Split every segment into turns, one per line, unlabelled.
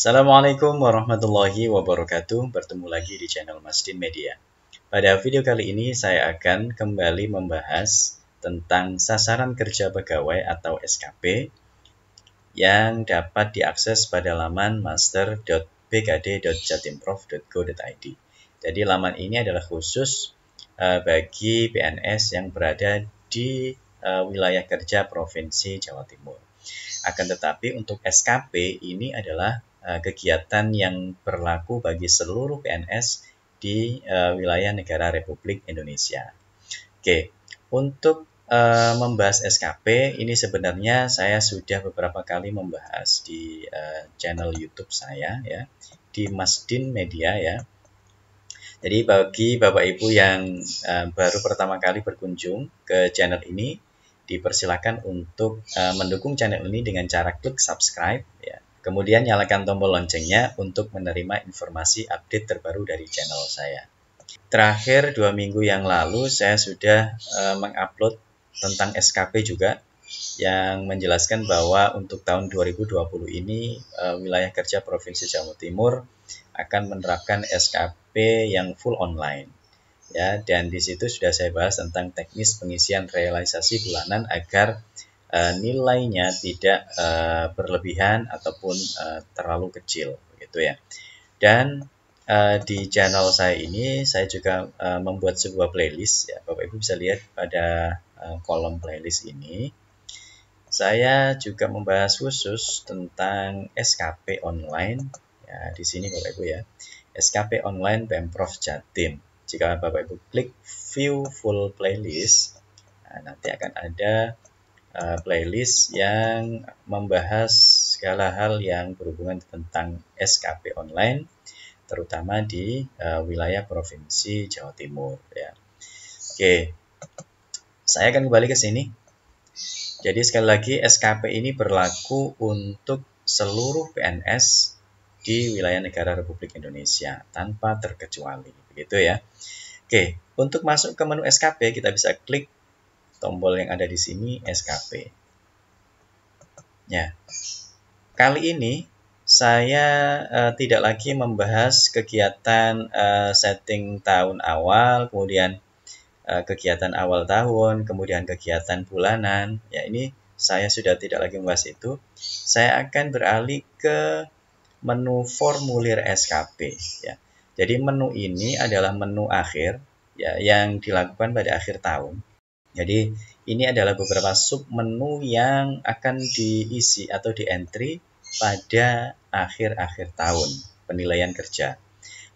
Assalamualaikum warahmatullahi wabarakatuh. Bertemu lagi di channel Masdin Media. Pada video kali ini saya akan kembali membahas tentang sasaran kerja pegawai atau SKP yang dapat diakses pada laman master.bkd.jatimprof.go.id. Jadi laman ini adalah khusus bagi PNS yang berada di wilayah kerja Provinsi Jawa Timur. Akan tetapi untuk SKP ini adalah kegiatan yang berlaku bagi seluruh PNS di wilayah negara Republik Indonesia. Oke, untuk membahas SKP ini sebenarnya saya sudah beberapa kali membahas di channel YouTube saya ya, di Masdin Media ya. Jadi bagi Bapak Ibu yang baru pertama kali berkunjung ke channel ini, dipersilakan untuk mendukung channel ini dengan cara klik subscribe ya. Kemudian nyalakan tombol loncengnya untuk menerima informasi update terbaru dari channel saya. Terakhir 2 minggu yang lalu saya sudah mengupload tentang SKP juga, yang menjelaskan bahwa untuk tahun 2020 ini wilayah kerja Provinsi Jawa Timur akan menerapkan SKP yang full online. Ya, dan di situ sudah saya bahas tentang teknis pengisian realisasi bulanan agar nilainya tidak berlebihan ataupun terlalu kecil, begitu ya. Dan di channel saya ini saya juga membuat sebuah playlist ya. Bapak Ibu bisa lihat pada kolom playlist ini. Saya juga membahas khusus tentang SKP online ya, di sini Bapak Ibu ya. SKP online Pemprov Jatim. Jika Bapak Ibu klik view full playlist, nanti akan ada playlist yang membahas segala hal yang berhubungan tentang SKP online, terutama di wilayah Provinsi Jawa Timur ya. Oke, saya akan kembali ke sini. Jadi sekali lagi SKP ini berlaku untuk seluruh PNS di wilayah negara Republik Indonesia tanpa terkecuali, begitu ya. Oke, untuk masuk ke menu SKP kita bisa klik tombol yang ada di sini SKP. Ya. Kali ini saya tidak lagi membahas kegiatan setting tahun awal, kemudian kegiatan awal tahun, kemudian kegiatan bulanan. Ya, ini saya sudah tidak lagi membahas itu. Saya akan beralih ke menu formulir SKP ya. Jadi menu ini adalah menu akhir ya, yang dilakukan pada akhir tahun. Jadi ini adalah beberapa sub menu yang akan diisi atau di entry pada akhir-akhir tahun penilaian kerja.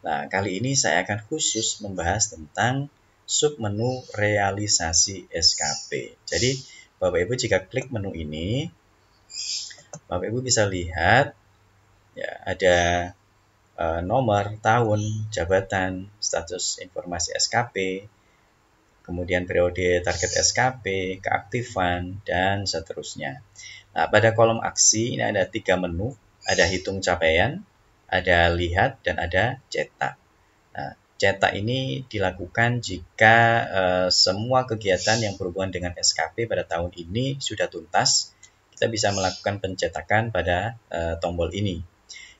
Nah, kali ini saya akan khusus membahas tentang sub menu realisasi SKP. Jadi Bapak Ibu jika klik menu ini, Bapak Ibu bisa lihat ya, ada nomor, tahun, jabatan, status informasi SKP, kemudian periode target SKP, keaktifan, dan seterusnya. Nah, pada kolom aksi ini ada 3 menu, ada hitung capaian, ada lihat, dan ada cetak. Nah, cetak ini dilakukan jika semua kegiatan yang berhubungan dengan SKP pada tahun ini sudah tuntas. Kita bisa melakukan pencetakan pada tombol ini.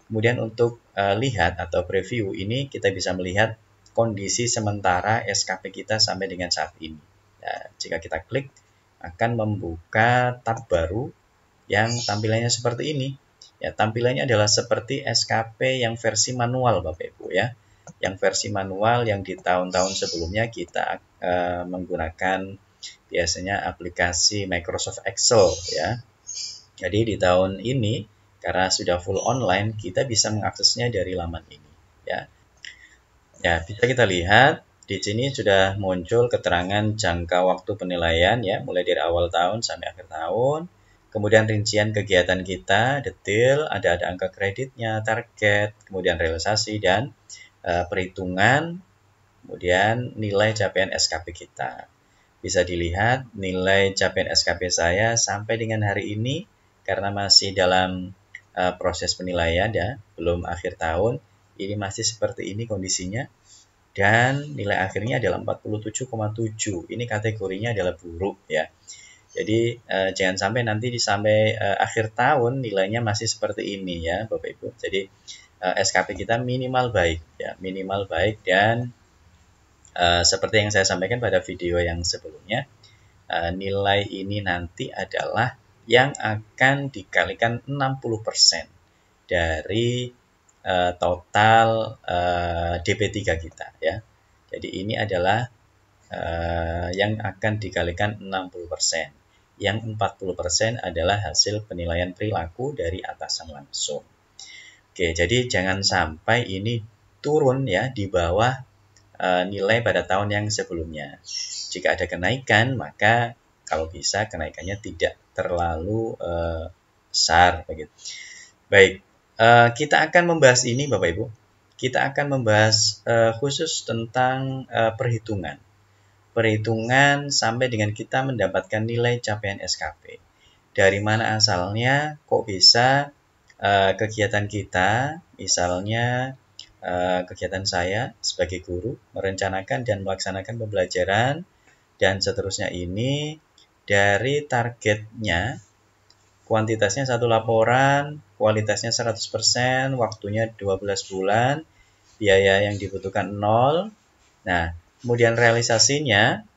Kemudian untuk lihat atau preview ini kita bisa melihat kondisi sementara SKP kita sampai dengan saat ini. Nah, jika kita klik akan membuka tab baru yang tampilannya seperti ini. Ya, tampilannya adalah seperti SKP yang versi manual Bapak Ibu ya. Yang versi manual yang di tahun-tahun sebelumnya kita menggunakan biasanya aplikasi Microsoft Excel ya. Jadi di tahun ini karena sudah full online kita bisa mengaksesnya dari laman ini ya. Ya, bisa kita lihat di sini sudah muncul keterangan jangka waktu penilaian ya, mulai dari awal tahun sampai akhir tahun. Kemudian rincian kegiatan kita, detail, ada angka kreditnya, target, kemudian realisasi dan perhitungan, kemudian nilai capaian SKP kita. Bisa dilihat nilai capaian SKP saya sampai dengan hari ini karena masih dalam proses penilaian ya, belum akhir tahun. Ini masih seperti ini kondisinya. Dan nilai akhirnya adalah 47,7. Ini kategorinya adalah buruk ya. Jadi jangan sampai nanti sampai akhir tahun nilainya masih seperti ini ya Bapak Ibu. Jadi SKP kita minimal baik ya, minimal baik. Dan seperti yang saya sampaikan pada video yang sebelumnya, nilai ini nanti adalah yang akan dikalikan 60% dari total DP3 kita ya. Jadi ini adalah yang akan dikalikan 60%. Yang 40% adalah hasil penilaian perilaku dari atasan langsung. Oke, jadi jangan sampai ini turun ya di bawah nilai pada tahun yang sebelumnya. Jika ada kenaikan, maka kalau bisa kenaikannya tidak terlalu besar begitu. Baik, kita akan membahas ini Bapak Ibu. Kita akan membahas khusus tentang perhitungan sampai dengan kita mendapatkan nilai capaian SKP. Dari mana asalnya, kok bisa kegiatan kita, misalnya kegiatan saya sebagai guru, merencanakan dan melaksanakan pembelajaran, dan seterusnya ini dari targetnya, kuantitasnya 1 laporan, kualitasnya 100%, waktunya 12 bulan, biaya yang dibutuhkan 0. Nah, kemudian realisasinya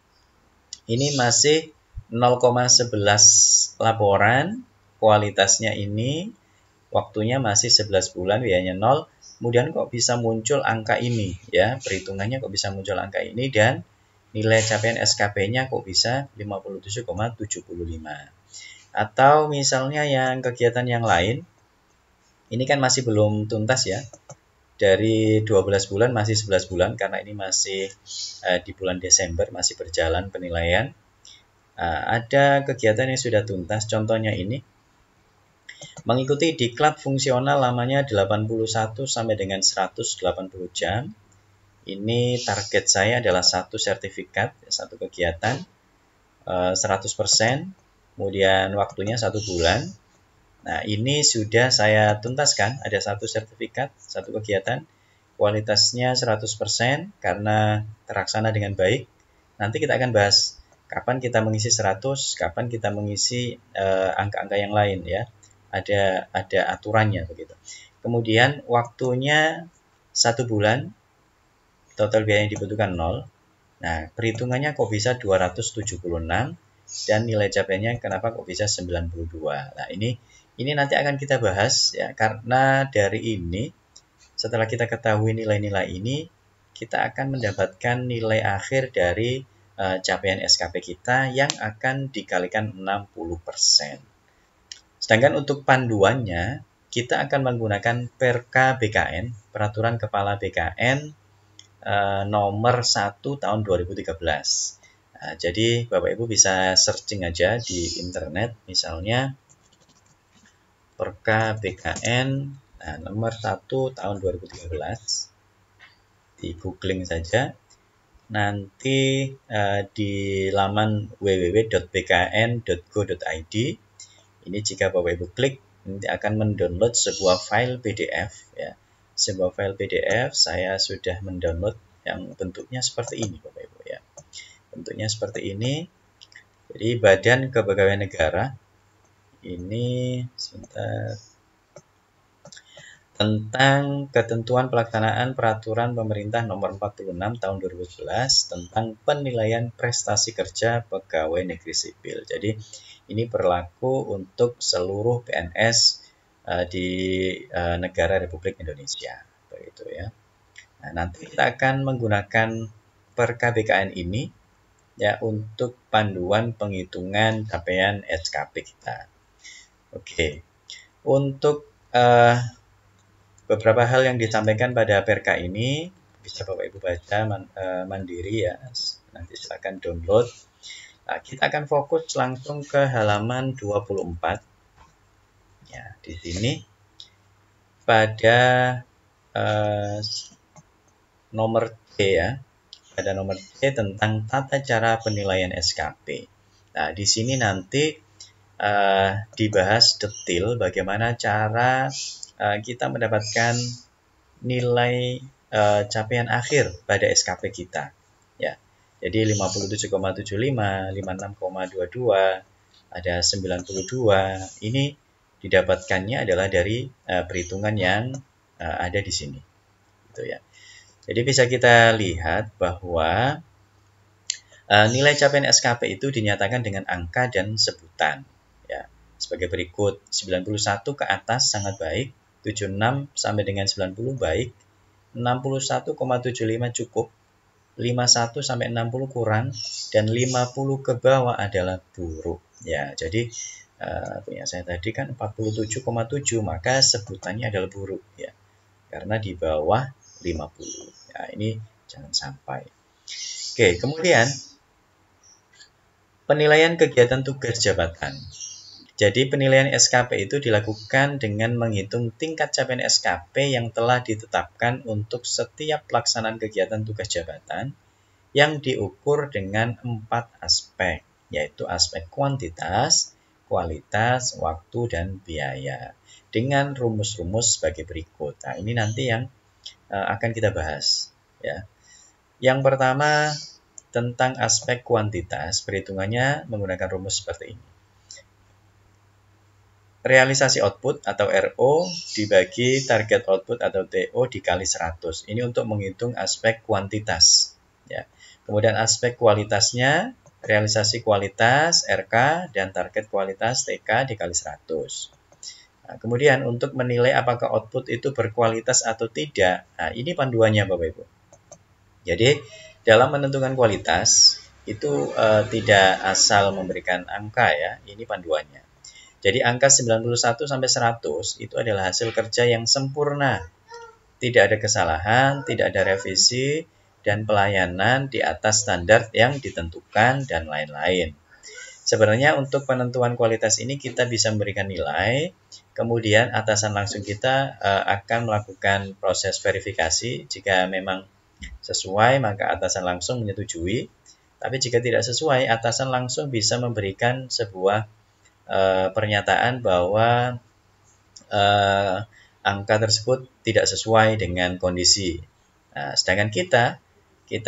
ini masih 0,11 laporan, kualitasnya ini waktunya masih 11 bulan, biayanya 0. Kemudian kok bisa muncul angka ini ya, perhitungannya kok bisa muncul angka ini, dan nilai capaian SKP-nya kok bisa 57,75. Atau misalnya yang kegiatan yang lain, ini kan masih belum tuntas ya. Dari 12 bulan masih 11 bulan karena ini masih di bulan Desember, masih berjalan penilaian. Ada kegiatan yang sudah tuntas, contohnya ini. Mengikuti diklat fungsional lamanya 81 sampai dengan 180 jam. Ini target saya adalah 1 sertifikat, 1 kegiatan, 100%, kemudian waktunya 1 bulan. Nah, ini sudah saya tuntaskan, ada 1 sertifikat, 1 kegiatan, kualitasnya 100% karena terlaksana dengan baik. Nanti kita akan bahas kapan kita mengisi 100, kapan kita mengisi angka-angka yang lain ya. Ada aturannya begitu. Kemudian waktunya 1 bulan, total biaya yang dibutuhkan 0. Nah, perhitungannya kok bisa 276 dan nilai capaiannya kenapa kok bisa 92. Nah, ini nanti akan kita bahas ya, karena dari ini setelah kita ketahui nilai-nilai ini, kita akan mendapatkan nilai akhir dari capaian SKP kita yang akan dikalikan 60%. Sedangkan untuk panduannya, kita akan menggunakan Perka BKN, Peraturan Kepala BKN nomor 1 tahun 2013. Nah, jadi Bapak Ibu bisa searching aja di internet, misalnya Perka BKN nomor 1 tahun 2013. Di googling saja. Nanti di laman www.bkn.go.id. Ini jika Bapak Ibu klik, nanti akan mendownload sebuah file PDF ya. Sebuah file PDF saya sudah mendownload yang bentuknya seperti ini Bapak Ibu ya. Bentuknya seperti ini. Jadi Badan Kepegawaian Negara ini sebentar, tentang ketentuan pelaksanaan peraturan pemerintah nomor 46 tahun 2011 tentang penilaian prestasi kerja pegawai negeri sipil. Jadi ini berlaku untuk seluruh PNS di negara Republik Indonesia, begitu ya. Nah, nanti kita akan menggunakan Perka BKN ini ya untuk panduan penghitungan capaian SKP kita. Oke. Untuk beberapa hal yang disampaikan pada Perka ini bisa Bapak Ibu baca mandiri ya. Nanti silakan download. Nah, kita akan fokus langsung ke halaman 24. Ya, di sini pada nomor C ya. Pada nomor C tentang tata cara penilaian SKP. Nah, di sini nanti dibahas detail bagaimana cara kita mendapatkan nilai capaian akhir pada SKP kita. Ya, jadi 57,75, 56,22, ada 92. Ini didapatkannya adalah dari perhitungan yang ada di sini. Gitu ya. Jadi bisa kita lihat bahwa nilai capaian SKP itu dinyatakan dengan angka dan sebutan. Ya, sebagai berikut, 91 ke atas sangat baik, 76 sampai dengan 90 baik, 61,75 cukup, 51 sampai 60 kurang, dan 50 ke bawah adalah buruk. Ya, jadi punya saya tadi kan 47,7, maka sebutannya adalah buruk ya. Karena di bawah 50. Ya, ini jangan sampai. Oke, kemudian penilaian kegiatan tugas jabatan. Jadi penilaian SKP itu dilakukan dengan menghitung tingkat capaian SKP yang telah ditetapkan untuk setiap pelaksanaan kegiatan tugas jabatan yang diukur dengan 4 aspek, yaitu aspek kuantitas, kualitas, waktu, dan biaya. Dengan rumus-rumus sebagai berikut. Nah, ini nanti yang akan kita bahas. Ya. Yang pertama, tentang aspek kuantitas, perhitungannya menggunakan rumus seperti ini. Realisasi output atau RO dibagi target output atau TO dikali 100. Ini untuk menghitung aspek kuantitas. Ya. Kemudian aspek kualitasnya, realisasi kualitas RK dan target kualitas TK dikali 100. Nah, kemudian untuk menilai apakah output itu berkualitas atau tidak, nah ini panduannya Bapak Ibu. Jadi dalam menentukan kualitas itu tidak asal memberikan angka ya, ini panduannya. Jadi angka 91 sampai 100 itu adalah hasil kerja yang sempurna. Tidak ada kesalahan, tidak ada revisi, dan pelayanan di atas standar yang ditentukan dan lain-lain. Sebenarnya untuk penentuan kualitas ini kita bisa memberikan nilai, kemudian atasan langsung kita akan melakukan proses verifikasi. Jika memang sesuai, maka atasan langsung menyetujui. Tapi jika tidak sesuai, atasan langsung bisa memberikan sebuah pernyataan bahwa angka tersebut tidak sesuai dengan kondisi. Nah, sedangkan kita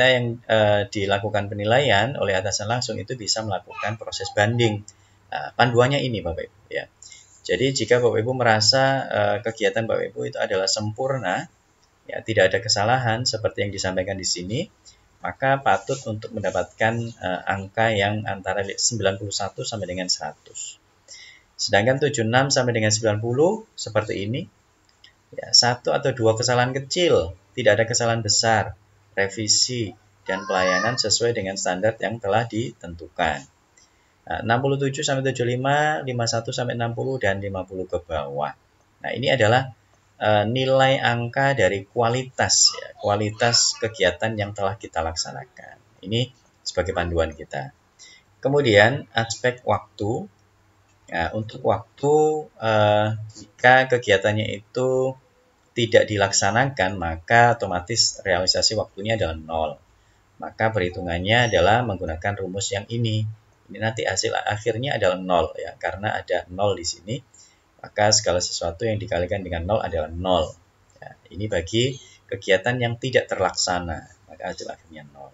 yang dilakukan penilaian oleh atasan langsung itu bisa melakukan proses banding. Nah, panduannya ini Bapak Ibu ya. Jadi jika Bapak Ibu merasa kegiatan Bapak Ibu itu adalah sempurna, ya tidak ada kesalahan seperti yang disampaikan di sini, maka patut untuk mendapatkan angka yang antara 91 sampai dengan 100. Sedangkan 76 sampai dengan 90 seperti ini, ya, 1 atau 2 kesalahan kecil, tidak ada kesalahan besar, revisi, dan pelayanan sesuai dengan standar yang telah ditentukan. Nah, 67 sampai 75, 51 sampai 60, dan 50 ke bawah. Nah, ini adalah nilai angka dari kualitas, ya, kualitas kegiatan yang telah kita laksanakan. Ini sebagai panduan kita. Kemudian aspek waktu. Nah, untuk waktu, jika kegiatannya itu tidak dilaksanakan, maka otomatis realisasi waktunya adalah 0. Maka perhitungannya adalah menggunakan rumus yang ini. Ini nanti hasil akhirnya adalah 0 ya, karena ada 0 di sini. Maka segala sesuatu yang dikalikan dengan 0 adalah 0. Ya, ini bagi kegiatan yang tidak terlaksana, maka hasil akhirnya 0.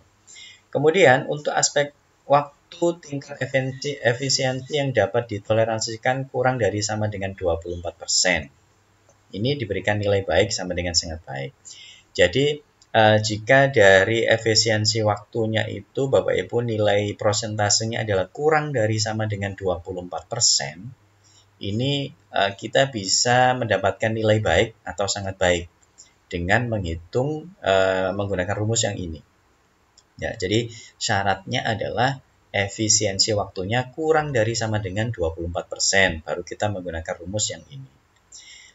Kemudian untuk aspek waktu, tingkat efisiensi yang dapat ditoleransikan kurang dari sama dengan 24%. Ini diberikan nilai baik sama dengan sangat baik. Jadi jika dari efisiensi waktunya itu Bapak Ibu nilai prosentasenya adalah kurang dari sama dengan 24%, ini kita bisa mendapatkan nilai baik atau sangat baik dengan menghitung menggunakan rumus yang ini. Ya, jadi syaratnya adalah efisiensi waktunya kurang dari sama dengan 24%, baru kita menggunakan rumus yang ini.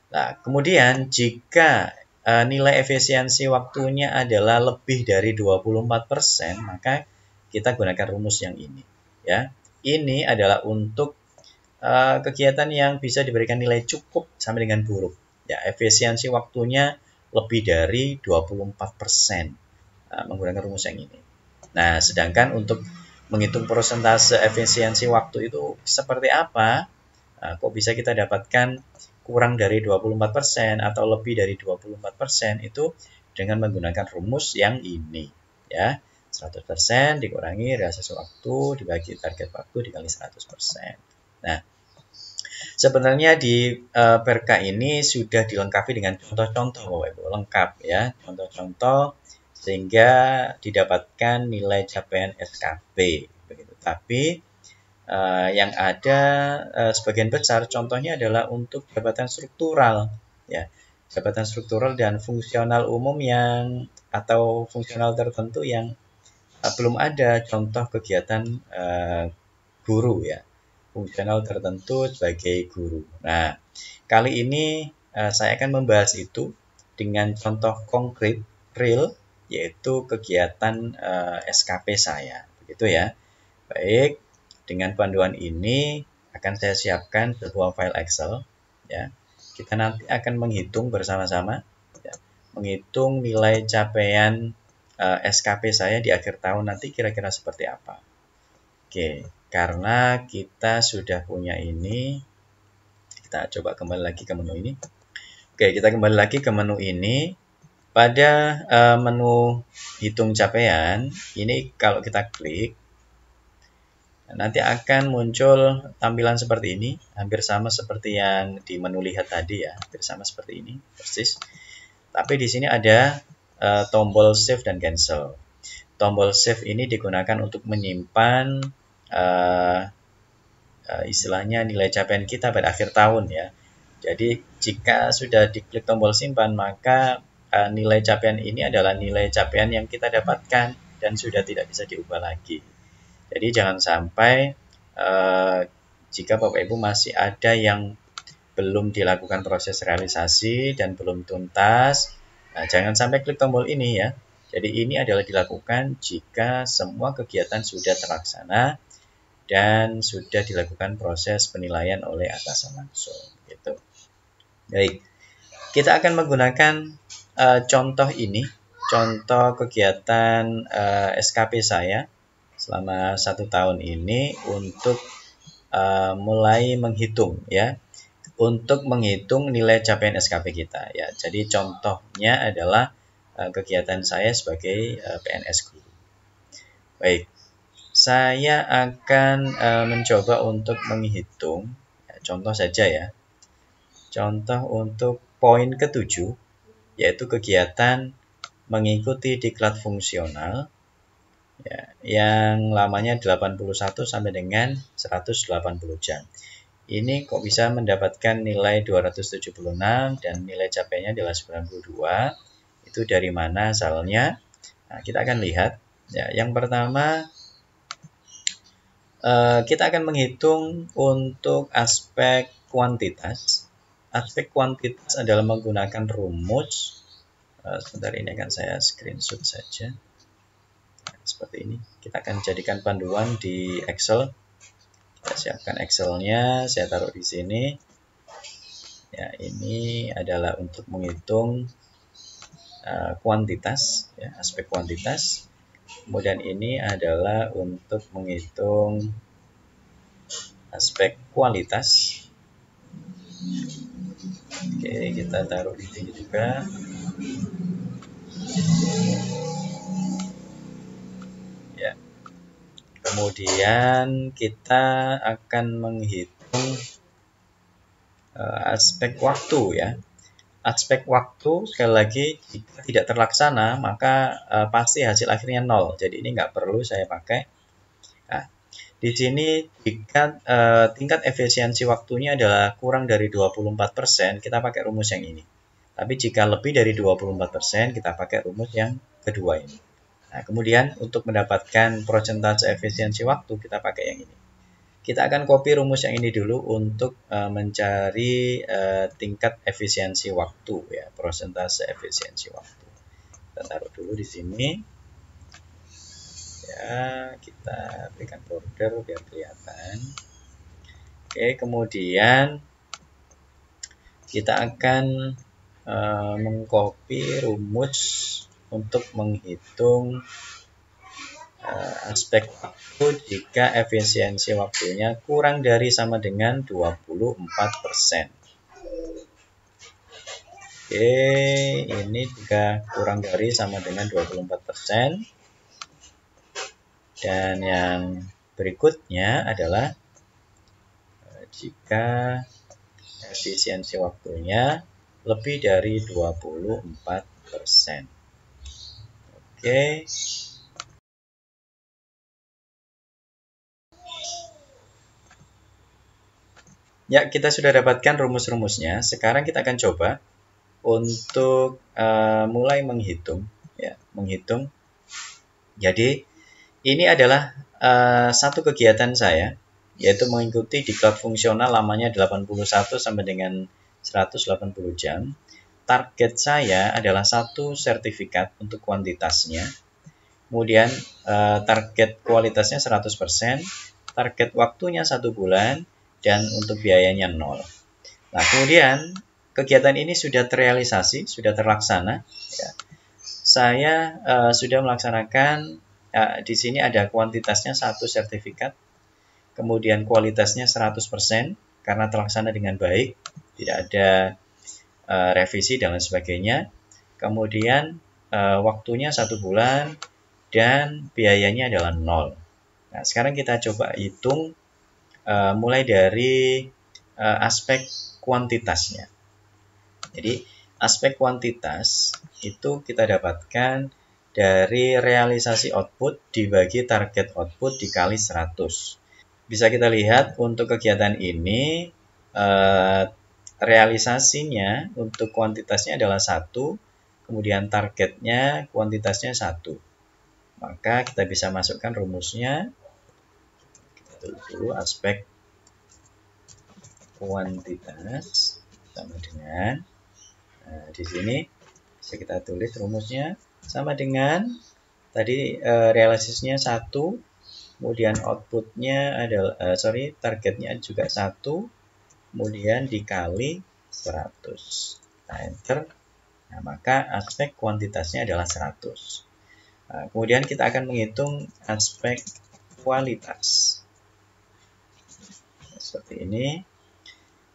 Nah, kemudian jika nilai efisiensi waktunya adalah lebih dari 24%, maka kita gunakan rumus yang ini. Ya, ini adalah untuk kegiatan yang bisa diberikan nilai cukup sama dengan buruk. Ya, efisiensi waktunya lebih dari 24%, menggunakan rumus yang ini. Nah, sedangkan untuk menghitung persentase efisiensi waktu itu seperti apa? Kok bisa kita dapatkan kurang dari 24% atau lebih dari 24% itu dengan menggunakan rumus yang ini ya. 100% dikurangi realisasi waktu dibagi target waktu dikali 100%. Nah, sebenarnya di perka ini sudah dilengkapi dengan contoh-contoh, Bapak Ibu, lengkap ya, contoh-contoh sehingga didapatkan nilai capaian SKP begitu. Tapi yang ada sebagian besar contohnya adalah untuk jabatan struktural ya, jabatan struktural dan fungsional umum yang atau fungsional tertentu yang belum ada contoh kegiatan guru ya, fungsional tertentu sebagai guru. Nah, kali ini saya akan membahas itu dengan contoh konkret real, yaitu kegiatan SKP saya, begitu ya. Baik, dengan panduan ini akan saya siapkan sebuah file Excel ya. Kita nanti akan menghitung bersama-sama ya, menghitung nilai capaian SKP saya di akhir tahun nanti kira-kira seperti apa. Oke, karena kita sudah punya ini, kita coba kembali lagi ke menu ini. Oke, kita kembali lagi ke menu ini. Pada menu hitung capaian, ini kalau kita klik, nanti akan muncul tampilan seperti ini, hampir sama seperti yang di menu lihat tadi ya, hampir sama seperti ini, persis. Tapi di sini ada tombol save dan cancel. Tombol save ini digunakan untuk menyimpan istilahnya nilai capaian kita pada akhir tahun ya. Jadi jika sudah diklik tombol simpan, maka nilai capaian ini adalah nilai capaian yang kita dapatkan dan sudah tidak bisa diubah lagi. Jadi jangan sampai jika Bapak Ibu masih ada yang belum dilakukan proses realisasi dan belum tuntas, jangan sampai klik tombol ini ya. Jadi ini adalah dilakukan jika semua kegiatan sudah terlaksana dan sudah dilakukan proses penilaian oleh atasan langsung. Gitu. Baik, kita akan menggunakan contoh ini, contoh kegiatan SKP saya selama 1 tahun ini untuk mulai menghitung ya, untuk menghitung nilai capaian SKP kita ya. Jadi contohnya adalah kegiatan saya sebagai PNS guru. Baik, saya akan mencoba untuk menghitung ya, contoh saja ya. Contoh untuk poin ke-7, yaitu kegiatan mengikuti diklat fungsional ya, yang lamanya 81 sampai dengan 180 jam. Ini kok bisa mendapatkan nilai 276 dan nilai capaiannya adalah 92. Itu dari mana asalnya? Nah, kita akan lihat ya. Yang pertama, kita akan menghitung untuk aspek kuantitas. Aspek kuantitas adalah menggunakan rumus. Sebentar, ini akan saya screenshot saja. Seperti ini. Kita akan jadikan panduan di Excel. Kita siapkan Excelnya, saya taruh di sini. Ya, ini adalah untuk menghitung kuantitas, ya, aspek kuantitas. Kemudian ini adalah untuk menghitung aspek kualitas. Oke, kita taruh di sini juga. Ya. Kemudian kita akan menghitung aspek waktu ya. Aspek waktu sekali lagi jika tidak terlaksana maka pasti hasil akhirnya 0. Jadi ini nggak perlu saya pakai. Nah, di sini jika tingkat efisiensi waktunya adalah kurang dari 24%, kita pakai rumus yang ini. Tapi jika lebih dari 24%, kita pakai rumus yang kedua ini. Nah, kemudian untuk mendapatkan persentase efisiensi waktu, kita pakai yang ini. Kita akan copy rumus yang ini dulu untuk mencari tingkat efisiensi waktu, ya, persentase efisiensi waktu. Kita taruh dulu di sini. Ya, kita berikan border biar kelihatan. Oke, kemudian kita akan mengcopy rumus untuk menghitung aspek waktu jika efisiensi waktunya kurang dari sama dengan 24%. Oke, ini juga kurang dari sama dengan 24%. Dan yang berikutnya adalah jika efisiensi waktunya lebih dari 24%. Oke. Ya, kita sudah dapatkan rumus-rumusnya. Sekarang kita akan coba untuk mulai menghitung, ya, menghitung. Jadi ini adalah satu kegiatan saya, yaitu mengikuti diklat fungsional lamanya 81 sampai dengan 180 jam. Target saya adalah satu sertifikat untuk kuantitasnya. Kemudian target kualitasnya 100%, target waktunya 1 bulan, dan untuk biayanya 0. Nah, kemudian kegiatan ini sudah terrealisasi, sudah terlaksana. Ya. Saya sudah melaksanakan, di sini ada kuantitasnya 1 sertifikat, kemudian kualitasnya 100% karena terlaksana dengan baik, tidak ada revisi dan lain sebagainya. Kemudian waktunya 1 bulan dan biayanya adalah 0. Nah, sekarang kita coba hitung mulai dari aspek kuantitasnya. Jadi aspek kuantitas itu kita dapatkan dari realisasi output dibagi target output dikali 100. Bisa kita lihat untuk kegiatan ini realisasinya untuk kuantitasnya adalah 1, kemudian targetnya kuantitasnya 1. Maka kita bisa masukkan rumusnya. Kita tulis dulu aspek kuantitas sama dengan, di sini bisa kita tulis rumusnya sama dengan tadi realisasinya 1, kemudian outputnya adalah targetnya juga 1, kemudian dikali 100. Nah, enter. Nah, maka aspek kuantitasnya adalah 100. Nah, kemudian kita akan menghitung aspek kualitas. Seperti ini.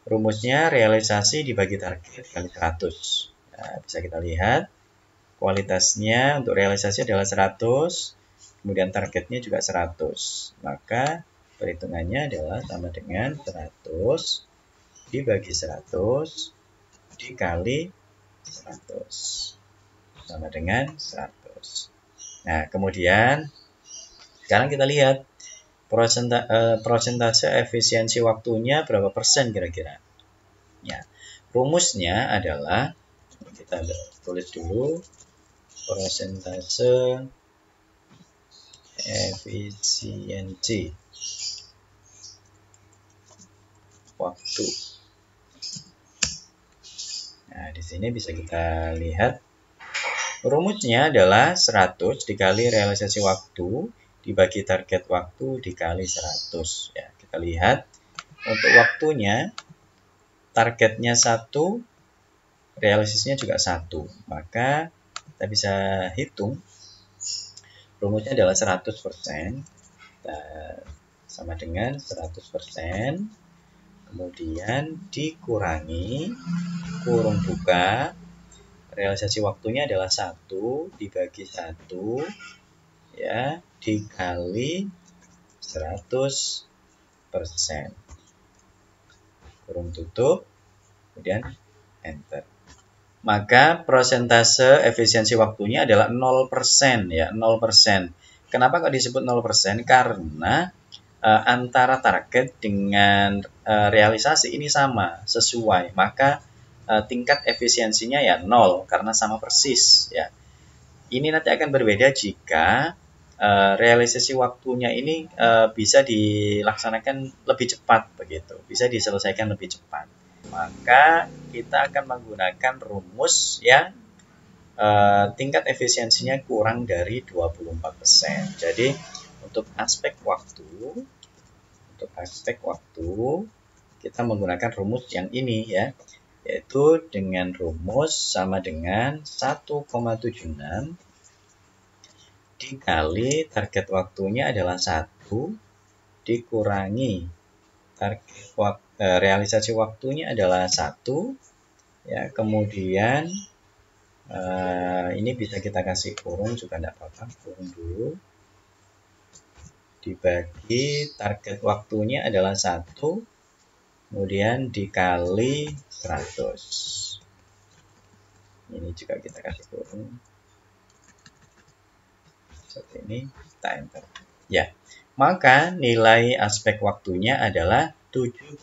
Rumusnya realisasi dibagi target kali 100. Nah, bisa kita lihat kualitasnya untuk realisasi adalah 100, kemudian targetnya juga 100. Maka perhitungannya adalah sama dengan 100 dibagi 100 dikali 100 sama dengan 100. Nah, kemudian sekarang kita lihat persentase efisiensi waktunya berapa persen kira-kira. Ya, rumusnya adalah, kita tulis dulu, persentase efisiensi waktu. Nah, di sini bisa kita lihat rumusnya adalah 100 dikali realisasi waktu dibagi target waktu dikali 100. Ya, kita lihat untuk waktunya targetnya 1, realisasinya juga 1. Maka kita bisa hitung rumusnya adalah 100%. Sama dengan 100%. Kemudian dikurangi kurung buka. Realisasi waktunya adalah 1 dibagi 1, ya, dikali 100%. Kurung tutup, kemudian enter. Maka persentase efisiensi waktunya adalah 0%, ya, 0%. Kenapa kok disebut 0%? Karena antara target dengan realisasi ini sama, sesuai. Maka tingkat efisiensinya ya 0 karena sama persis, ya. Ini nanti akan berbeda jika realisasi waktunya ini bisa dilaksanakan lebih cepat, begitu. Bisa diselesaikan lebih cepat. Maka kita akan menggunakan rumus yang tingkat efisiensinya kurang dari 24%. Jadi untuk aspek waktu kita menggunakan rumus yang ini, ya, yaitu dengan rumus sama dengan 1,76 dikali target waktunya adalah 1 dikurangi target realisasi waktunya adalah 1, ya. Kemudian ini bisa kita kasih kurung juga tidak apa-apa, kurung dulu, dibagi target waktunya adalah 1 kemudian dikali 100. Ini juga kita kasih kurung. Seperti ini, kita enter. Ya, maka nilai aspek waktunya adalah 76.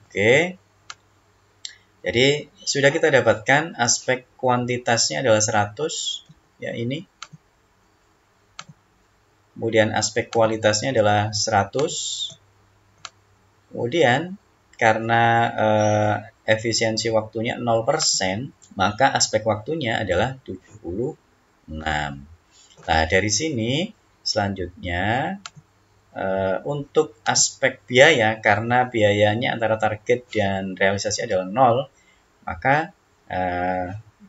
Oke. Jadi, sudah kita dapatkan aspek kuantitasnya adalah 100. Ya, ini. Kemudian aspek kualitasnya adalah 100. Kemudian, karena efisiensi waktunya 0%, maka aspek waktunya adalah 76. Nah, dari sini selanjutnya untuk aspek biaya, karena biayanya antara target dan realisasi adalah 0, maka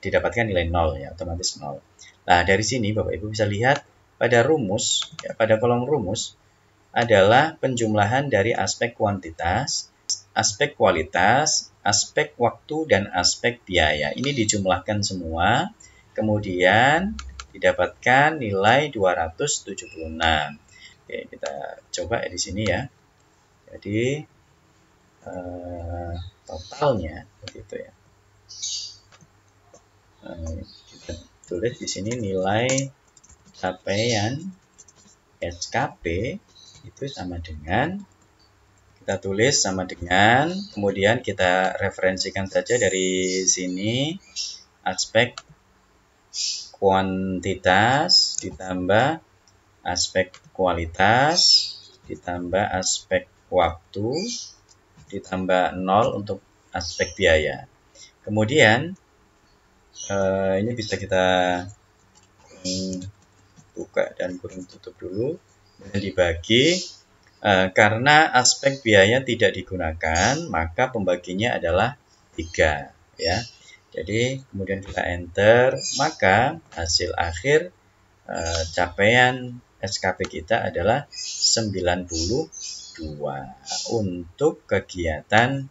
didapatkan nilai 0, ya, otomatis 0. Nah, dari sini Bapak Ibu bisa lihat pada rumus, ya, pada kolom rumus adalah penjumlahan dari aspek kuantitas, aspek kualitas, aspek waktu, dan aspek biaya. Ini dijumlahkan semua, kemudian didapatkan nilai 276. Oke, kita coba di sini ya. Jadi totalnya begitu ya. Kita tulis di sini nilai capaian SKP itu sama dengan, kita tulis sama dengan, kemudian kita referensikan saja dari sini aspek kuantitas ditambah aspek kualitas ditambah aspek waktu ditambah 0 untuk aspek biaya. Kemudian ini bisa kita buka dan kurung tutup dulu dan dibagi. Karena aspek biaya tidak digunakan, maka pembaginya adalah 3, ya. Jadi kemudian kita enter, maka hasil akhir capaian SKP kita adalah 92 untuk kegiatan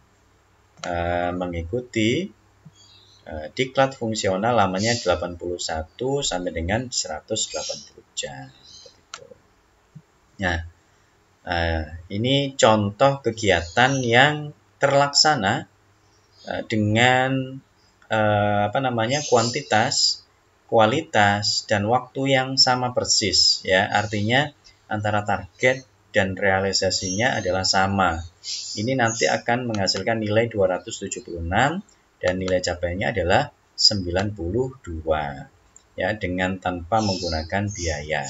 mengikuti diklat fungsional lamanya 81 sampai dengan 180 jam. Nah, ini contoh kegiatan yang terlaksana dengan kuantitas, kualitas, dan waktu yang sama persis, ya. Artinya antara target dan realisasinya adalah sama. Ini nanti akan menghasilkan nilai 276 dan nilai capaiannya adalah 92, ya, dengan tanpa menggunakan biaya.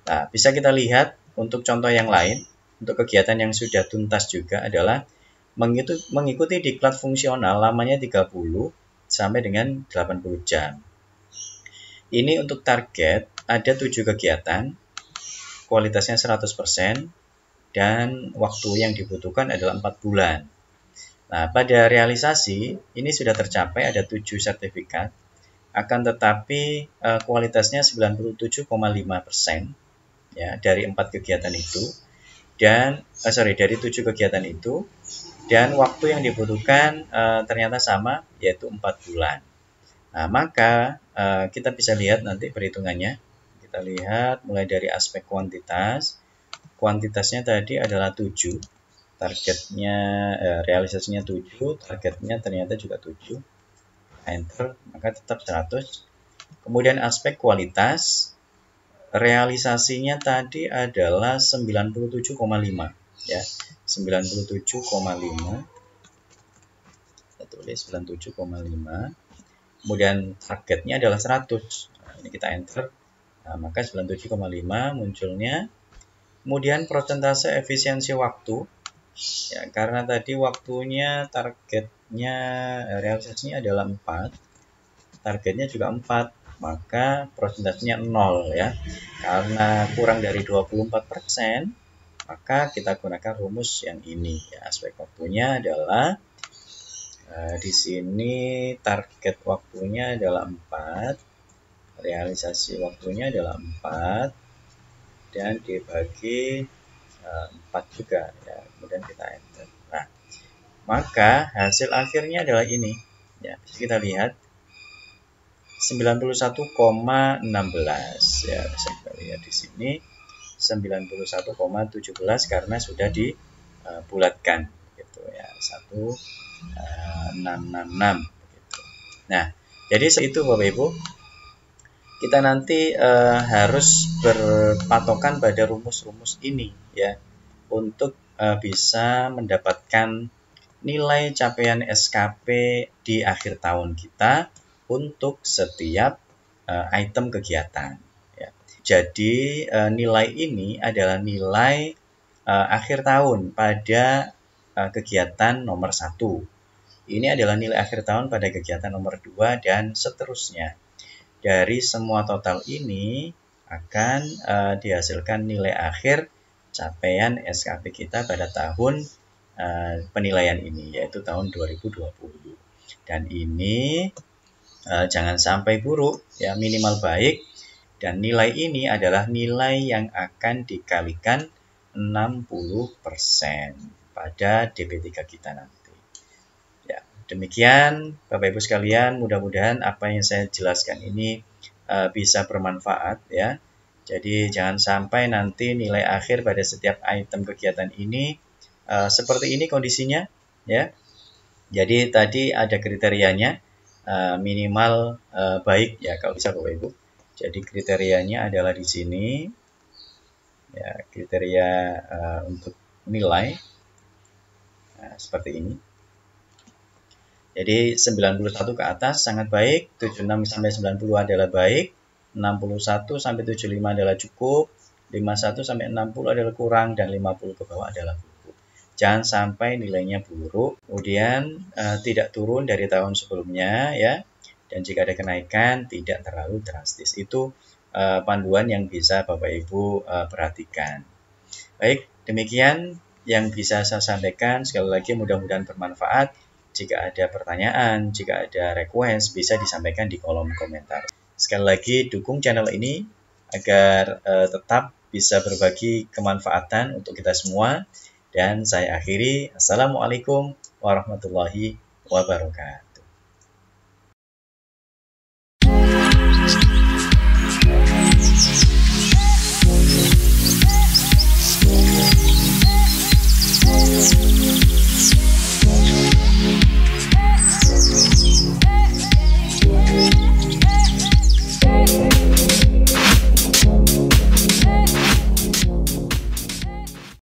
Nah, bisa kita lihat untuk contoh yang lain, untuk kegiatan yang sudah tuntas juga adalah mengikuti diklat fungsional lamanya 30 sampai dengan 80 jam. Ini untuk target ada 7 kegiatan, kualitasnya 100%, dan waktu yang dibutuhkan adalah 4 bulan. Nah, pada realisasi ini sudah tercapai ada 7 sertifikat, akan tetapi kualitasnya 97,5%. Ya, dari 4 kegiatan itu dan dari 7 kegiatan itu, dan waktu yang dibutuhkan ternyata sama, yaitu 4 bulan. Nah, maka kita bisa lihat nanti perhitungannya. Kita lihat mulai dari aspek kuantitas. Kuantitasnya tadi adalah 7, targetnya realisasinya 7, targetnya ternyata juga 7. Enter, maka tetap 100. Kemudian aspek kualitas, realisasinya tadi adalah 97,5, ya. 97,5. Kita tulis 97,5. Kemudian targetnya adalah 100. Nah, ini kita enter. Nah, maka 97,5 munculnya. Kemudian persentase efisiensi waktu. Ya, karena tadi waktunya targetnya realisasinya adalah 4. Targetnya juga 4. Maka prosentasenya 0, ya. Karena kurang dari 24%, maka kita gunakan rumus yang ini, ya. Aspek waktunya adalah di sini target waktunya adalah 4, realisasi waktunya adalah 4, dan dibagi 4 juga, ya. Kemudian kita enter. Nah, maka hasil akhirnya adalah ini, ya. Bisa kita lihat 91,16, ya. Bisa kita lihat di sini 91,17 karena sudah di bulatkan gitu ya, 1666 gitu. Nah, jadi itu Bapak Ibu, kita nanti harus berpatokan pada rumus-rumus ini ya untuk bisa mendapatkan nilai capaian SKP di akhir tahun kita untuk setiap item kegiatan. Ya. Jadi nilai ini adalah nilai akhir tahun pada kegiatan nomor 1. Ini adalah nilai akhir tahun pada kegiatan nomor 2 dan seterusnya. Dari semua total ini akan dihasilkan nilai akhir capaian SKP kita pada tahun penilaian ini, yaitu tahun 2020. Dan ini jangan sampai buruk, ya, minimal baik. Dan nilai ini adalah nilai yang akan dikalikan 60% pada DP3 kita nanti. Ya, demikian Bapak Ibu sekalian, mudah-mudahan apa yang saya jelaskan ini bisa bermanfaat ya. Jadi jangan sampai nanti nilai akhir pada setiap item kegiatan ini seperti ini kondisinya ya. Jadi tadi ada kriterianya minimal baik ya kalau bisa Bapak Ibu. Jadi kriterianya adalah di sini ya, kriteria untuk nilai seperti ini. Jadi 91 ke atas sangat baik, 76 sampai 90 adalah baik, 61 sampai 75 adalah cukup, 51 sampai 60 adalah kurang, dan 50 ke bawah adalah buruk. Jangan sampai nilainya buruk, kemudian tidak turun dari tahun sebelumnya ya. Dan jika ada kenaikan tidak terlalu drastis. Itu panduan yang bisa Bapak Ibu perhatikan. Baik, demikian yang bisa saya sampaikan. Sekali lagi mudah-mudahan bermanfaat. Jika ada pertanyaan, jika ada request, bisa disampaikan di kolom komentar. Sekali lagi dukung channel ini agar tetap bisa berbagi kemanfaatan untuk kita semua. Dan saya akhiri. Assalamualaikum warahmatullahi wabarakatuh.